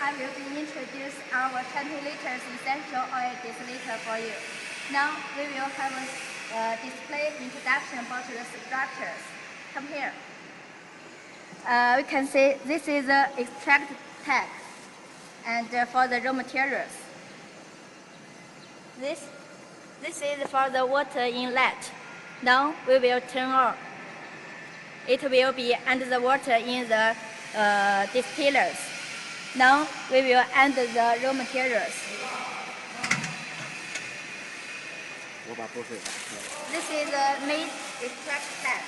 I will be introduce our 20 liters essential oil distillator for you. Now we will have a display introduction about the structures. Come here. We can see this is the extract tank and for the raw materials. This is for the water inlet. Now we will turn on. It will be under the water in the distillers. Now we will add the raw materials. This is the main extract tank.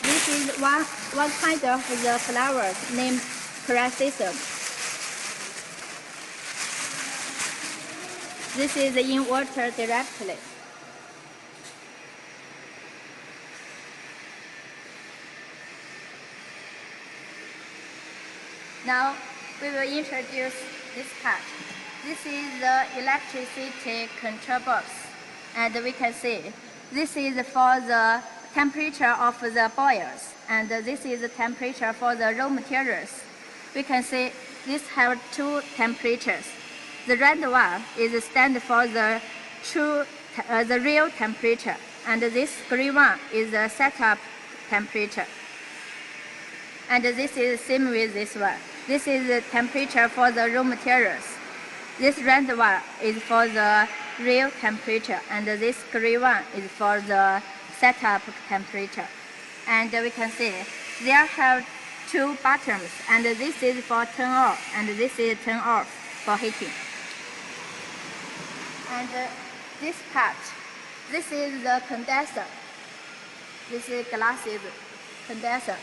This is one kind of the flowers named chrysanthemum. This is in water directly. Now we will introduce this part. This is the electricity control box, and we can see this is for the temperature of the boils, and this is the temperature for the raw materials. We can see this have two temperatures. The red one is stand for the real temperature, and this green one is the setup temperature. And this is same with this one. This is the temperature for the raw materials. This red one is for the real temperature, and this green one is for the setup temperature. And we can see there have two buttons, and this is for turn on, and this is turn off for heating. And this part, this is the condenser. This is glasses condenser.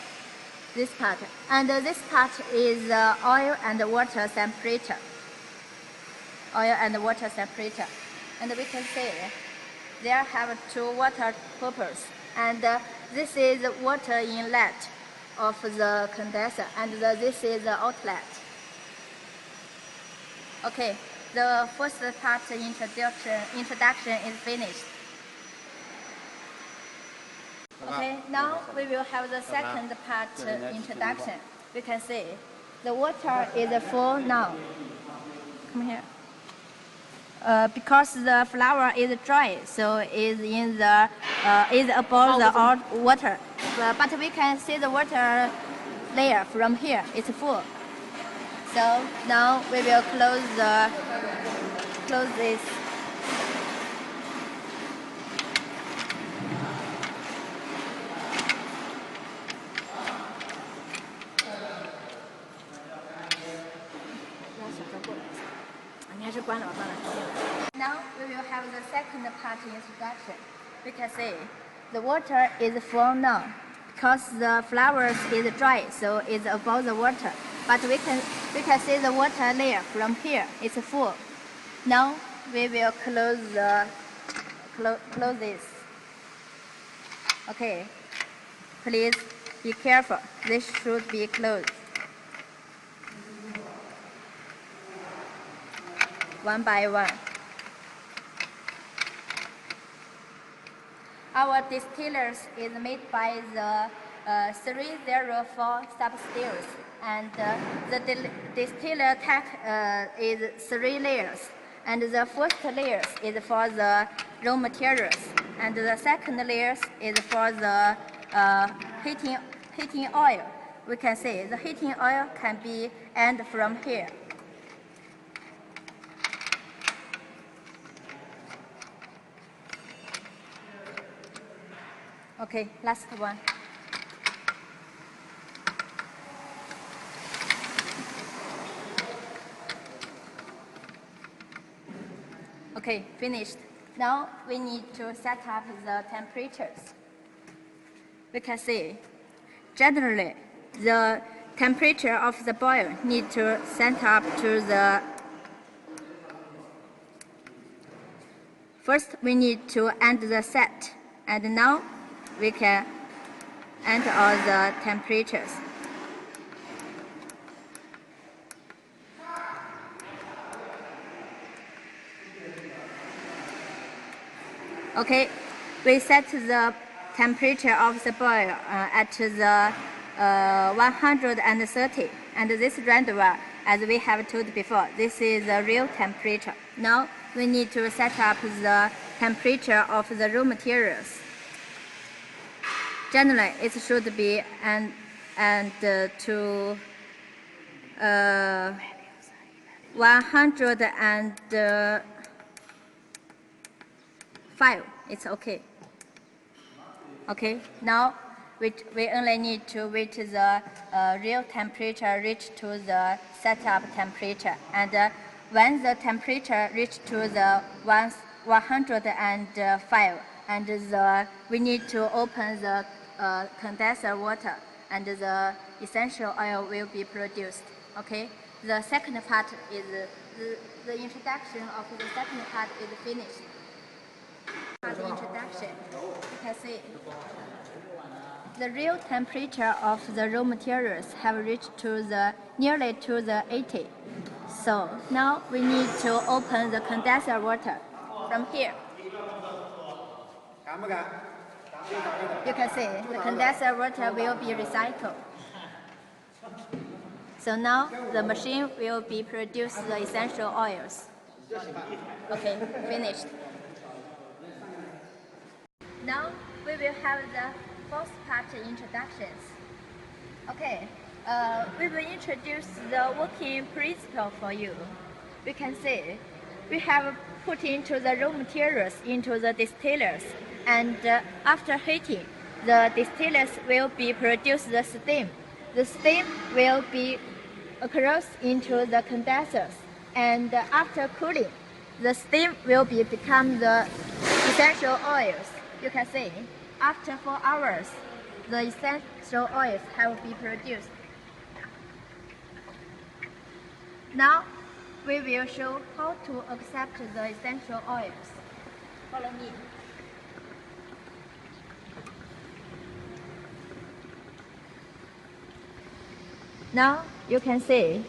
This part, and this part is oil and water separator. Oil and water separator, and we can see there have two water purposes, and this is the water inlet of the condenser, and this is the outlet. Okay, the first part introduction is finished. Okay, now we will have the second part introduction. We can see the water is full now. Come here. Because the flower is dry, so is in the is above the water. But we can see the water layer from here. It's full. So now we will close this. Now we will have the second part introduction. We can see the water is full now because the flowers is dry, so it's above the water. But we can see the water layer from here. It's full. Now we will close this. Okay. Please be careful. This should be closed. One by one. Our distillers is made by the 304 substills, and the distiller tank is 3 layers. And the first layer is for the raw materials, and the second layer is for the heating oil. We can see the heating oil can be ended from here. Okay, last one. Okay, finished. Now we need to set up the temperatures. We can see, generally, the temperature of the boil need to set up to the. First, we need to end the set, and now we can enter all the temperatures. Okay, we set the temperature of the boil at the 130, and this reservoir, as we have told before, this is the real temperature. Now we need to set up the temperature of the raw materials. Generally, it should be to 105. It's okay. Okay. Now we only need to wait the real temperature reach to the setup temperature, and when the temperature reach to the 105, and we need to open the condenser water, and the essential oil will be produced. Okay. The second part is the introduction of the second part is finished. The introduction, you can see the real temperature of the raw materials have reached to the nearly to the 80. So now we need to open the condenser water from here. You can see the condenser water will be recycled. So now the machine will be produce the essential oils. Okay, finished. Now we will have the fourth part introductions. Okay, we will introduce the working principle for you. We can see we have put into the raw materials into the distillers, and after heating, the distillers will be produce the steam. The steam will be across into the condensers, and after cooling, the steam will become the essential oils. You can see, after 4 hours, the essential oils have been produced. Now, we will show how to accept the essential oils. Follow me. Now, you can see